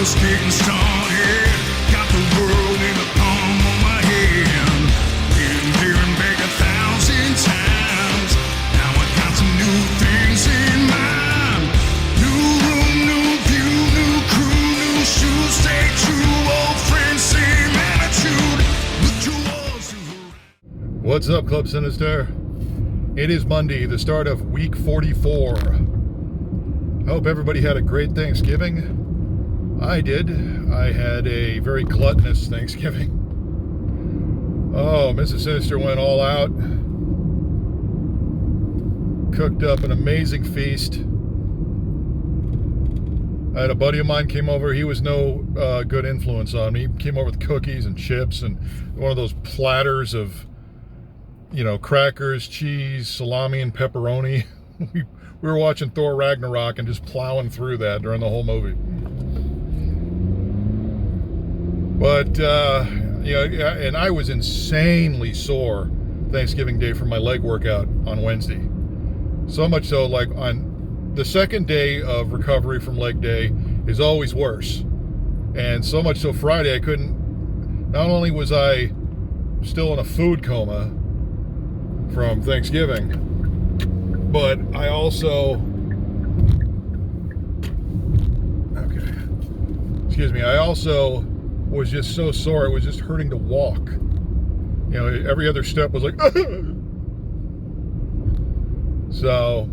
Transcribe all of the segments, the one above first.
just getting started. Got the world in the palm of my hand. Been here and back 1,000 times. Now I got some new things in mind. New room, new view, new crew, new shoes. Stay true, old friends, same attitude. Look towards the horizon. What's up, Club Sinister? It is Monday, the start of week 44. I hope everybody had a great Thanksgiving. I did. I had a very gluttonous Thanksgiving. Oh, Mrs. Sinister went all out. Cooked up an amazing feast. I had a buddy of mine came over. He was no good influence on me. He came over with cookies and chips and one of those platters of, crackers, cheese, salami, and pepperoni. We were watching Thor Ragnarok and just plowing through that during the whole movie. But, and I was insanely sore Thanksgiving Day from my leg workout on Wednesday. So much so, like, on the second day of recovery from leg day is always worse. And so much so Friday I couldn't, not only was I still in a food coma from Thanksgiving, but I also, I also was just so sore, it was just hurting to walk. Every other step was like, So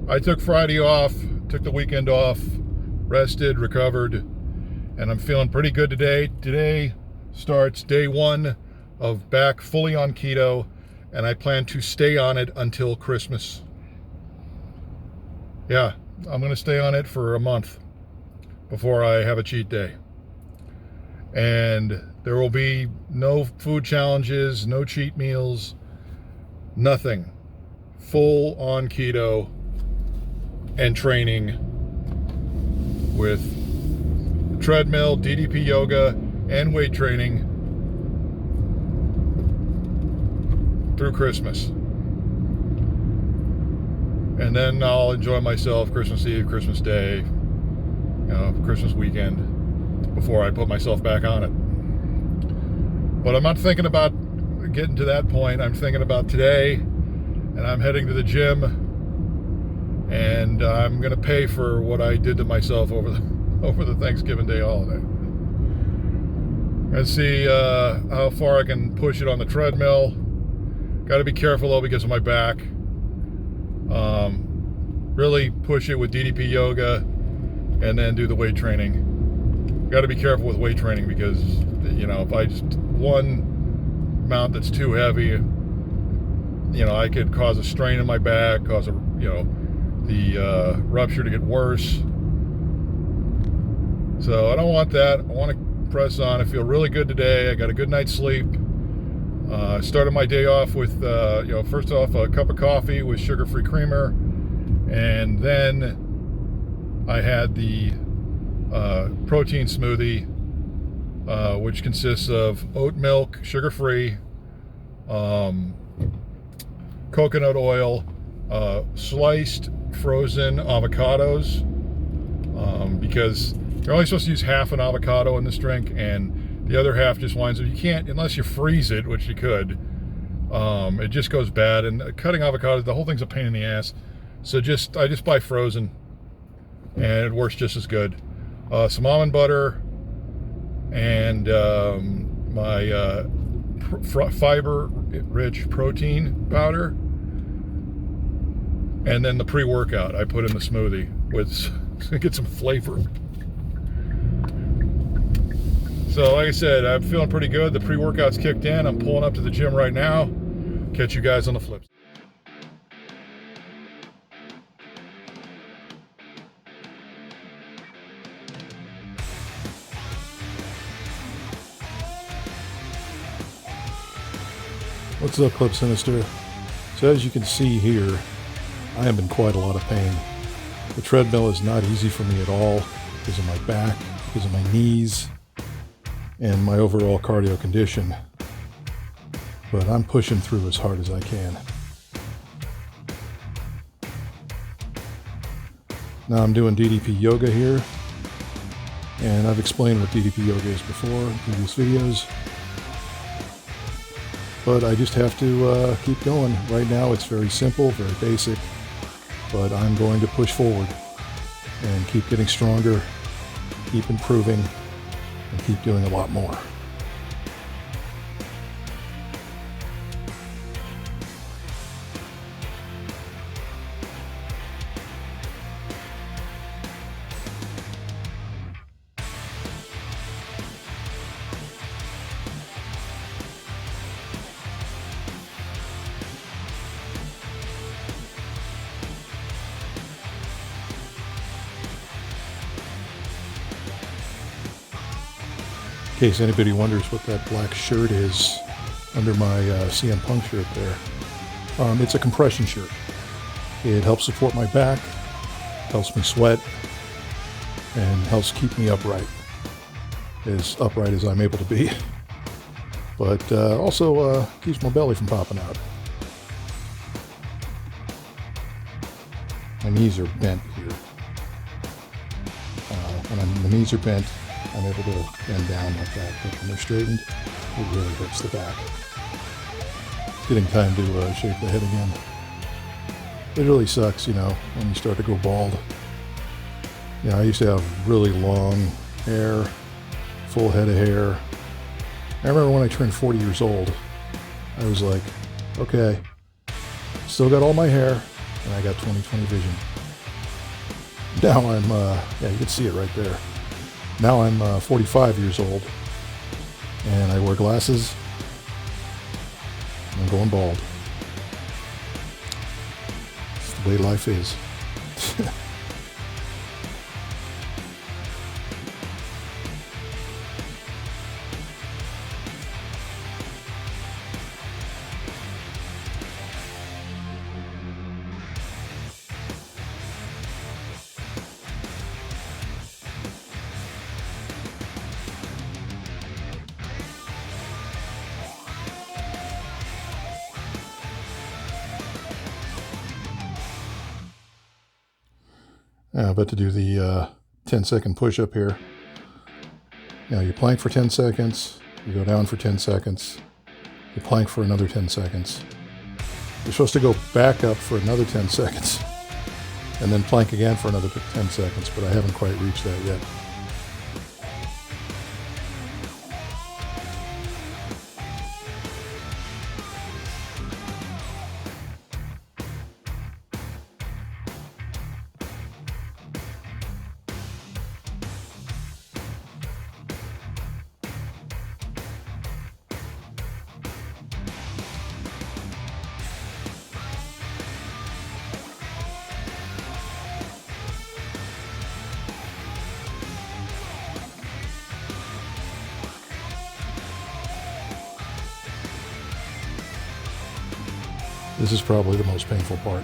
I took Friday off, took the weekend off, rested, recovered, and I'm feeling pretty good today. Today starts day one of back fully on keto, and I plan to stay on it until Christmas. Yeah, I'm going to stay on it for a month before I have a cheat day. And there will be no food challenges, no cheat meals, nothing. Full on keto and training with treadmill, Ddp Yoga, and weight training through Christmas. And then I'll enjoy myself Christmas Eve, Christmas Day, Christmas weekend before I put myself back on it. But I'm not thinking about getting to that point. I'm thinking about today, and I'm heading to the gym, and I'm going to pay for what I did to myself over the Thanksgiving Day holiday. Let's see how far I can push it on the treadmill. Got to be careful though because of my back. Really push it with Ddp Yoga and then do the weight training. Got to be careful with weight training because, if I just one mount that's too heavy, I could cause a strain in my back, cause the rupture to get worse. So I don't want that. I want to press on. I feel really good today. I got a good night's sleep. Started my day off with, first off, a cup of coffee with sugar-free creamer. And then I had the protein smoothie, which consists of oat milk, sugar-free, coconut oil, sliced frozen avocados, because you're only supposed to use half an avocado in this drink, and the other half just winds up, you can't, unless you freeze it, which you could, it just goes bad. And cutting avocados, the whole thing's a pain in the ass. So I just buy frozen, and it works just as good. Some almond butter, and my fiber-rich protein powder, and then the pre-workout I put in the smoothie to get some flavor. So like I said, I'm feeling pretty good. The pre-workout's kicked in. I'm pulling up to the gym right now. Catch you guys on the flip. What's up, Club Sinister? So as you can see here, I am in quite a lot of pain. The treadmill is not easy for me at all because of my back, because of my knees, and my overall cardio condition. But I'm pushing through as hard as I can. Now I'm doing Ddp Yoga here. And I've explained what Ddp Yoga is before in previous videos. But I just have to keep going. Right now it's very simple, very basic, but I'm going to push forward and keep getting stronger, keep improving, and keep doing a lot more. In case anybody wonders what that black shirt is under my CM Punk shirt there, it's a compression shirt. It helps support my back, helps me sweat, and helps keep me upright as I'm able to be. But also keeps my belly from popping out. My knees are bent here. When my knees are bent, I'm able to bend down like that, but when they're straightened, it really hurts the back. It's getting time to shave the head again. It really sucks, when you start to go bald. I used to have really long hair, full head of hair. I remember when I turned 40 years old, I was like, okay, still got all my hair, and I got 20/20 vision. Now I'm, you can see it right there. Now I'm 45 years old, and I wear glasses, and I'm going bald. It's the way life is. About to do the 10-second push-up here. You plank for 10 seconds, you go down for 10 seconds, you plank for another 10 seconds. You're supposed to go back up for another 10 seconds, and then plank again for another 10 seconds, but I haven't quite reached that yet. This is probably the most painful part.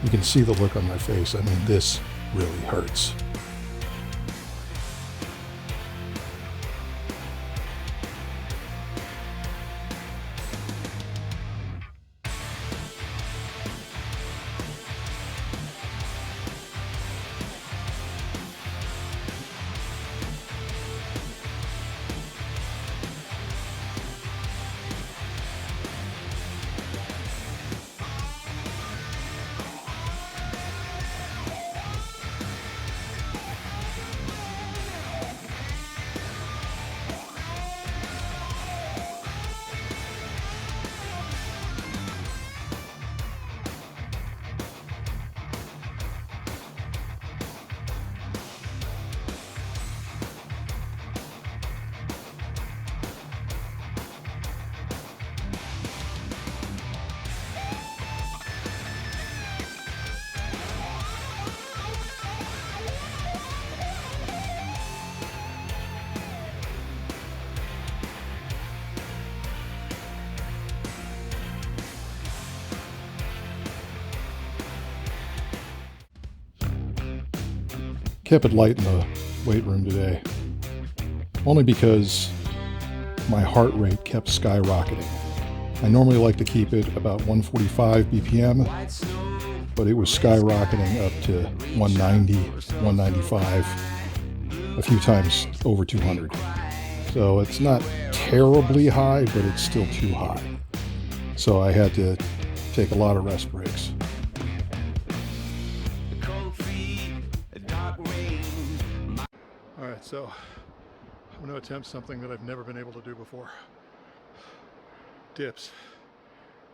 You can see the look on my face. I mean, this really hurts. Kept it light in the weight room today, only because my heart rate kept skyrocketing. I normally like to keep it about 145 BPM, but it was skyrocketing up to 190, 195. a few times over 200. So it's not terribly high, but it's still too high. So I had to take a lot of rest breaks. All right, so I'm going to attempt something that I've never been able to do before. Dips.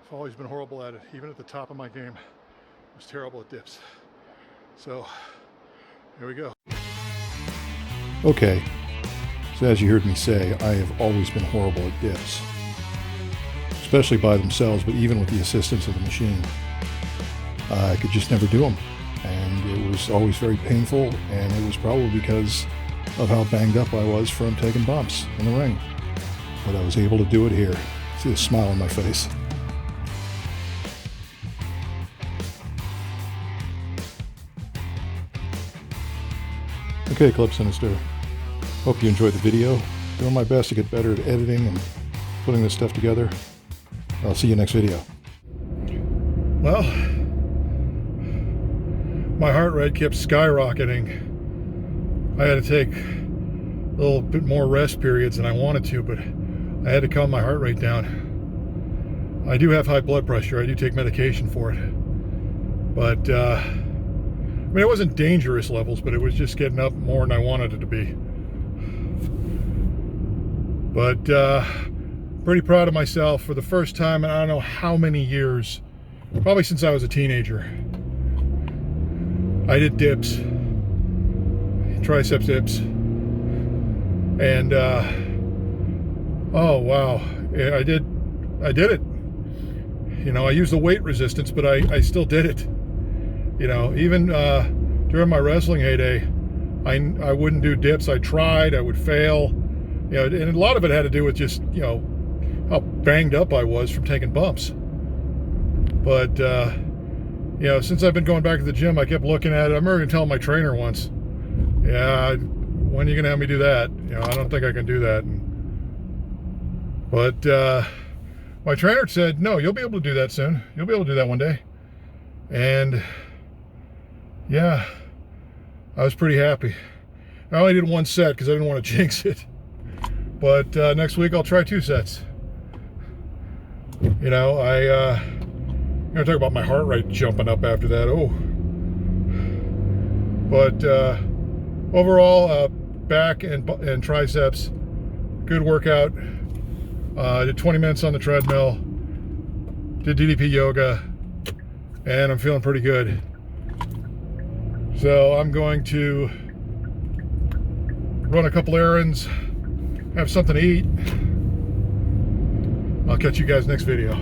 I've always been horrible at it. Even at the top of my game, I was terrible at dips. So here we go. Okay, so as you heard me say, I have always been horrible at dips, especially by themselves, but even with the assistance of the machine. I could just never do them, and it was always very painful, and it was probably because of how banged up I was from taking bumps in the ring. But I was able to do it here. See the smile on my face. Okay, Club Sinister. Hope you enjoyed the video. Doing my best to get better at editing and putting this stuff together. I'll see you next video. Well, my heart rate kept skyrocketing. I had to take a little bit more rest periods than I wanted to, but I had to calm my heart rate down. I do have high blood pressure. I do take medication for it. But, I mean, it wasn't dangerous levels, but it was just getting up more than I wanted it to be. But, pretty proud of myself for the first time in I don't know how many years, probably since I was a teenager. I did dips, triceps dips, and oh wow, I did it. You know, I used the weight resistance, but I still did it. You know, even during my wrestling heyday, I wouldn't do dips. I tried, I would fail. You know, and a lot of it had to do with just, you know, how banged up I was from taking bumps. But, you know, since I've been going back to the gym, I kept looking at it. I remember telling my trainer once, yeah, when are you going to have me do that? You know, I don't think I can do that. But my trainer said, no, you'll be able to do that soon. You'll be able to do that one day. And yeah, I was pretty happy. I only did one set because I didn't want to jinx it. But next week I'll try 2 sets. You know, I'm gonna talk about my heart rate jumping up after that. Oh, but overall, back and triceps, good workout. Did 20 minutes on the treadmill. Did Ddp Yoga, and I'm feeling pretty good. So I'm going to run a couple errands, have something to eat. I'll catch you guys next video.